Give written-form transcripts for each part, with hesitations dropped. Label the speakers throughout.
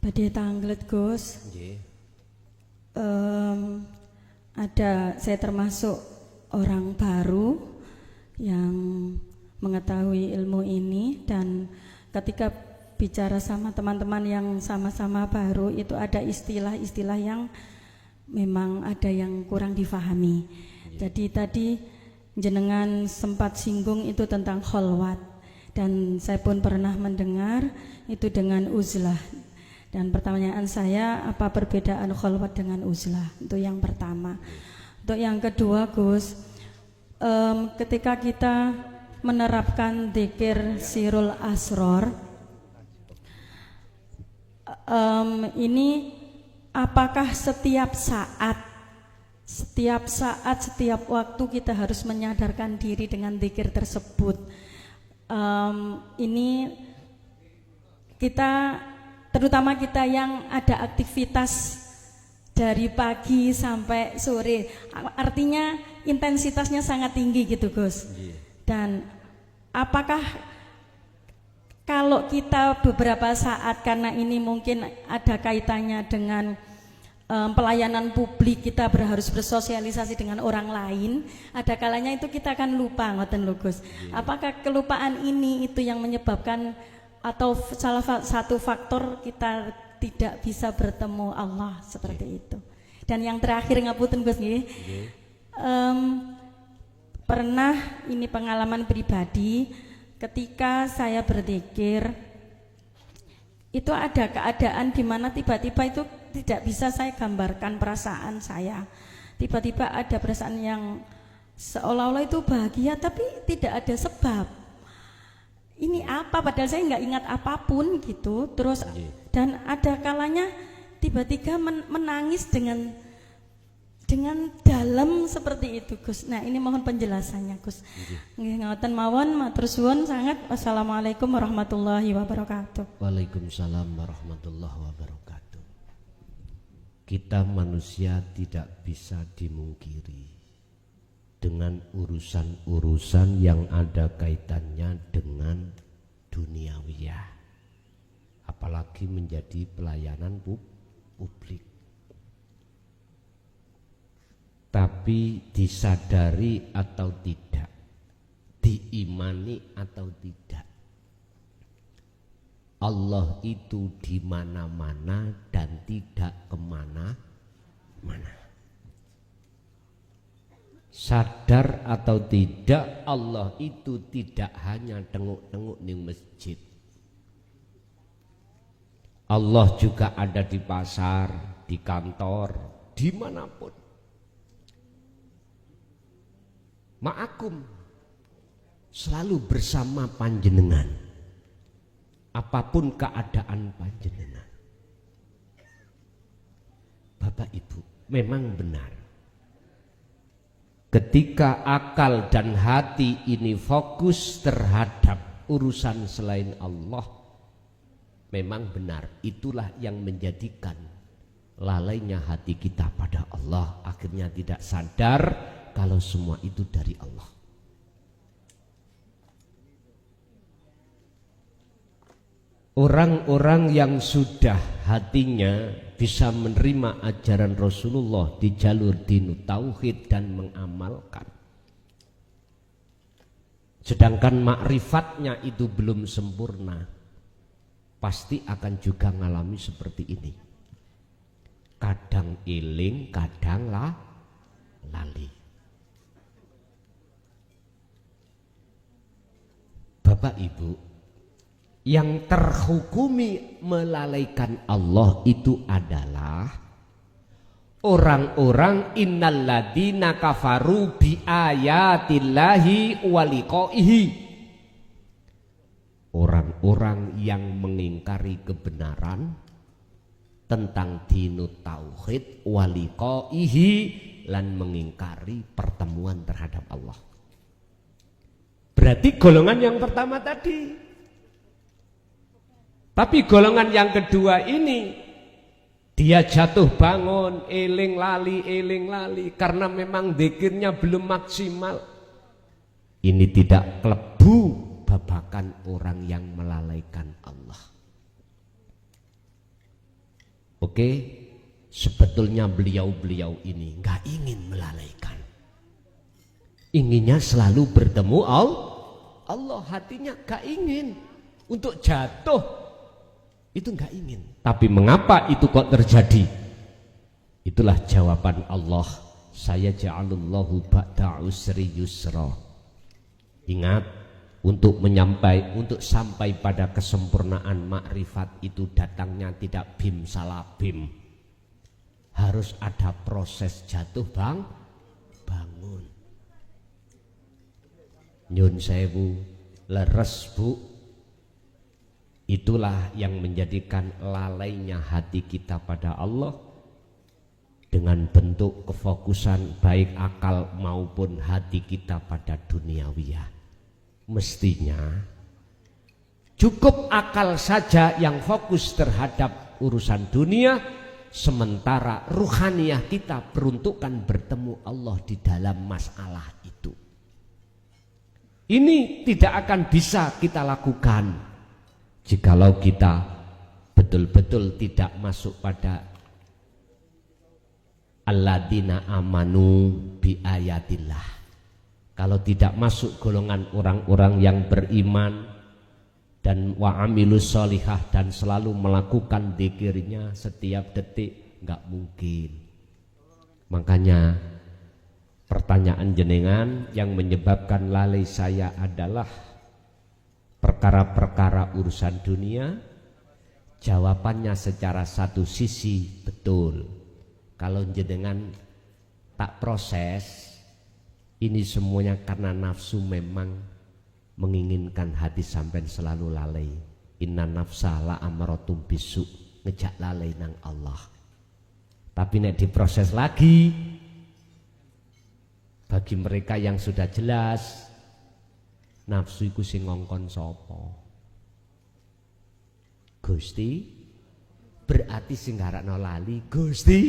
Speaker 1: Badhe tanglet Gus.
Speaker 2: Nggih.
Speaker 1: Saya termasuk orang baru yang mengetahui ilmu ini, dan ketika bicara sama teman-teman yang sama-sama baru itu ada istilah-istilah yang memang ada yang kurang difahami. Jadi tadi jenengan sempat singgung itu tentang kholwat, dan saya pun pernah mendengar itu dengan uzlah. Dan pertanyaan saya, apa perbedaan kholwat dengan uzlah? Itu yang pertama. Untuk yang kedua Gus, ketika kita menerapkan dzikir sirul asror, ini apakah setiap setiap waktu kita harus menyadarkan diri dengan dzikir tersebut? Ini kita, terutama kita yang ada aktivitas dari pagi sampai sore, artinya intensitasnya sangat tinggi gitu Gus. Dan apakah kalau kita beberapa saat, karena ini mungkin ada kaitannya dengan pelayanan publik, kita harus bersosialisasi dengan orang lain, ada kalanya itu kita akan lupa, ngoten lho Gus. Apakah kelupaan ini itu yang menyebabkan atau salah satu faktor kita tidak bisa bertemu Allah seperti itu? Dan yang terakhir ngapunten Gus nggih. Pernah, ini pengalaman pribadi, ketika saya berzikir itu ada keadaan di mana tiba-tiba itu tidak bisa saya gambarkan perasaan saya. Tiba-tiba ada perasaan yang seolah-olah itu bahagia tapi tidak ada sebab. Ini apa? Padahal saya nggak ingat apapun gitu. Terus dan ada kalanya tiba-tiba menangis dengan dalam seperti itu Gus. Nah ini mohon penjelasannya Gus. Nggih ngoten mawon, matur suwun sangat. Wassalamualaikum warahmatullahi wabarakatuh.
Speaker 2: Waalaikumsalam warahmatullahi wabarakatuh. Kita manusia tidak bisa dimungkiri dengan urusan-urusan yang ada kaitannya dengan duniawiyah, apalagi menjadi pelayanan publik. Tapi disadari atau tidak, diimani atau tidak, Allah itu di mana-mana dan tidak kemana-mana. Sadar atau tidak, Allah itu tidak hanya tenguk-tenguk di masjid. Allah juga ada di pasar, di kantor, dimanapun. Ma'akum, selalu bersama panjenengan, apapun keadaan panjenengan. Bapak Ibu, memang benar, ketika akal dan hati ini fokus terhadap urusan selain Allah, memang benar itulah yang menjadikan lalainya hati kita pada Allah. Akhirnya tidak sadar kalau semua itu dari Allah. Orang-orang yang sudah hatinya bisa menerima ajaran Rasulullah di jalur dinut tauhid dan mengamalkan, sedangkan makrifatnya itu belum sempurna, pasti akan juga mengalami seperti ini. Kadang iling, kadang lali. Bapak Ibu, yang terhukumi melalaikan Allah itu adalah orang-orang innalladzina kafaru bi ayatillahi wa liqaihi, orang-orang yang mengingkari kebenaran tentang dinut tauhid wa liqaihi, lan mengingkari pertemuan terhadap Allah. Berarti golongan yang pertama tadi. Tapi golongan yang kedua ini, dia jatuh bangun, eling lali, karena memang dzikirnya belum maksimal. Ini tidak klebu babakan orang yang melalaikan Allah. Oke, sebetulnya beliau-beliau ini nggak ingin melalaikan. Inginnya selalu bertemu Allah, hatinya nggak ingin untuk jatuh, itu nggak ingin. Tapi mengapa itu kok terjadi? Itulah jawaban Allah. Saya ja'alullahu ba'da usri yusra. Ingat, untuk sampai pada kesempurnaan makrifat itu datangnya tidak bim salah bim. Harus ada proses jatuh bangun. Nyun sewu, leres Bu. Itulah yang menjadikan lalainya hati kita pada Allah dengan bentuk kefokusan baik akal maupun hati kita pada duniawiyah. Mestinya cukup akal saja yang fokus terhadap urusan dunia, sementara ruhaniyah kita peruntukan bertemu Allah di dalam masalah itu. Ini tidak akan bisa kita lakukan jikalau kita betul-betul tidak masuk pada alladzina amanu bi ayatillah. Kalau tidak masuk golongan orang-orang yang beriman dan wa amilus sholihah dan selalu melakukan dzikirnya setiap detik, nggak mungkin. Makanya pertanyaan jenengan yang menyebabkan lalai saya adalah perkara-perkara urusan dunia. Jawabannya secara satu sisi betul. Kalau jenengan tak proses, ini semuanya karena nafsu memang menginginkan hati sampai selalu lalai. Inna nafsa la amaratum bisu, ngejak lalai nang Allah. Tapi nek diproses lagi, bagi mereka yang sudah jelas, nafsu iku sing ngongkon sapa? Gusti, berarti sing ngarakno lali Gusti.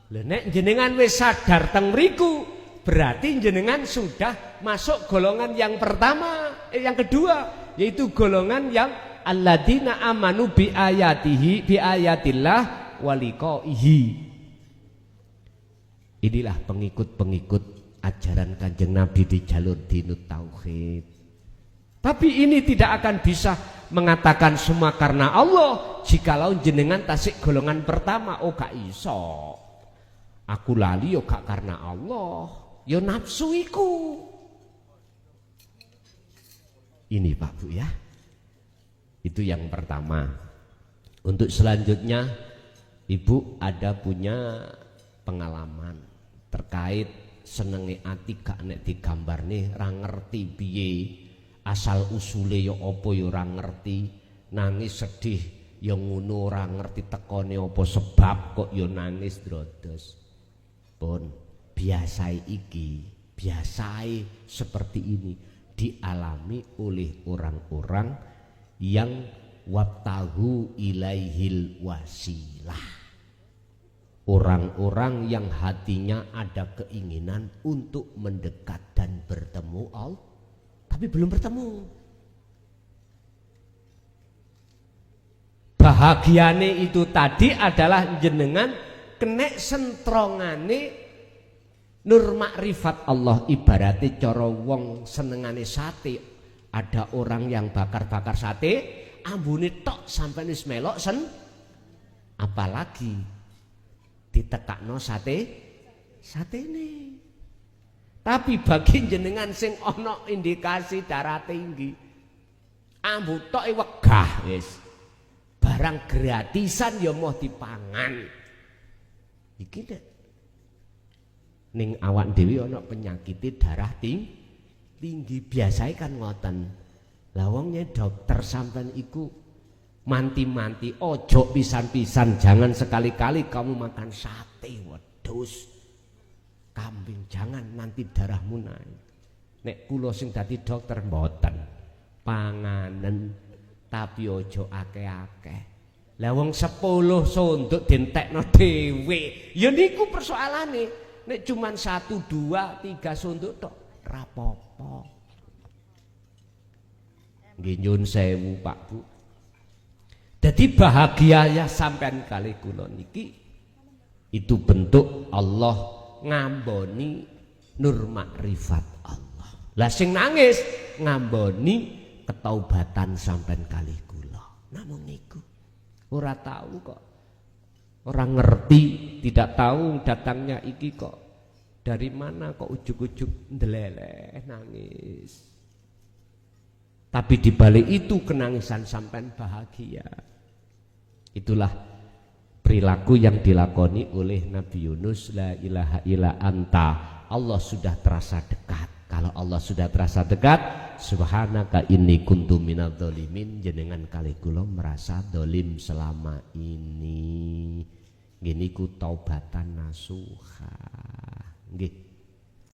Speaker 2: Lha nek jenengan wis sadar teng mriku, berarti jenengan sudah masuk golongan yang pertama, yang kedua, yaitu golongan yang alladzina amanu bi ayatihi bi ayatillah wa liqaihi. Inilah pengikut-pengikut ajaran Kanjeng Nabi di jalur dinut tauhid. Tapi ini tidak akan bisa mengatakan semua karena Allah jikalau jenengan tasik golongan pertama. Oh gak iso. Aku lali yo gak karena Allah, yo nafsu iku. Ini Pak Bu ya. Itu yang pertama. Untuk selanjutnya Ibu ada punya pengalaman terkait senenge ati gak nek digambarne ra ngerti piye, asal usule yo apa yo ora ngerti, nangis sedih yo ngono ora ngerti tekone apa sebab kok yo nangis drodos. Pun biasai iki, biasai seperti ini dialami oleh orang-orang yang wabtahu ilaihil wasilah. Orang-orang yang hatinya ada keinginan untuk mendekat dan bertemu Allah, tapi belum bertemu. Bahagiane itu tadi adalah jenengan kenek sentrongane nur makrifat Allah. Ibaratnya cara wong senengane sate, ada orang yang bakar-bakar sate ambune tok sampai wis melok apalagi ditekakno satene. Tapi bagi jenengan sing ana indikasi darah tinggi, ambu tok wegah wis. Barang gratisan ya mau dipangan. Iki dek ning awak dhewe ana penyakit darah tinggi biasanya kan ngoten. Lah wong dokter sampean iku manti-manti ojo pisan-pisan, jangan sekali-kali kamu makan sate wedhus kambing, jangan nanti darahmu naik. Nek kula sing dadi dokter mboten, panganen tapi ojo akeh-akeh. Lah wong 10 sonduk dientekno dhewe, ya niku persoalane. Nek cuman 1, 2, 3 sonduk tok ra apa-apa. Nggih nyun sewu Pak Bu. Jadi bahagianya sampean kali kula niki itu bentuk Allah ngamboni nur makrifat Allah. Lah sing nangis ngamboni ketaubatan sampean kali kula. Namung niku. Ora tahu kok. Orang ngerti, tidak tahu datangnya iki kok dari mana kok ujuk-ujuk ndeleleh nangis. Tapi di balik itu kenangisan sampean bahagia. Itulah perilaku yang dilakoni oleh Nabi Yunus, la ilaha illa anta. Allah sudah terasa dekat. Kalau Allah sudah terasa dekat, subhanaka inni kuntu minadz dzalimin, jenengan kali kula merasa dolim selama ini. Gini ku taubatan nasuha. Nggih.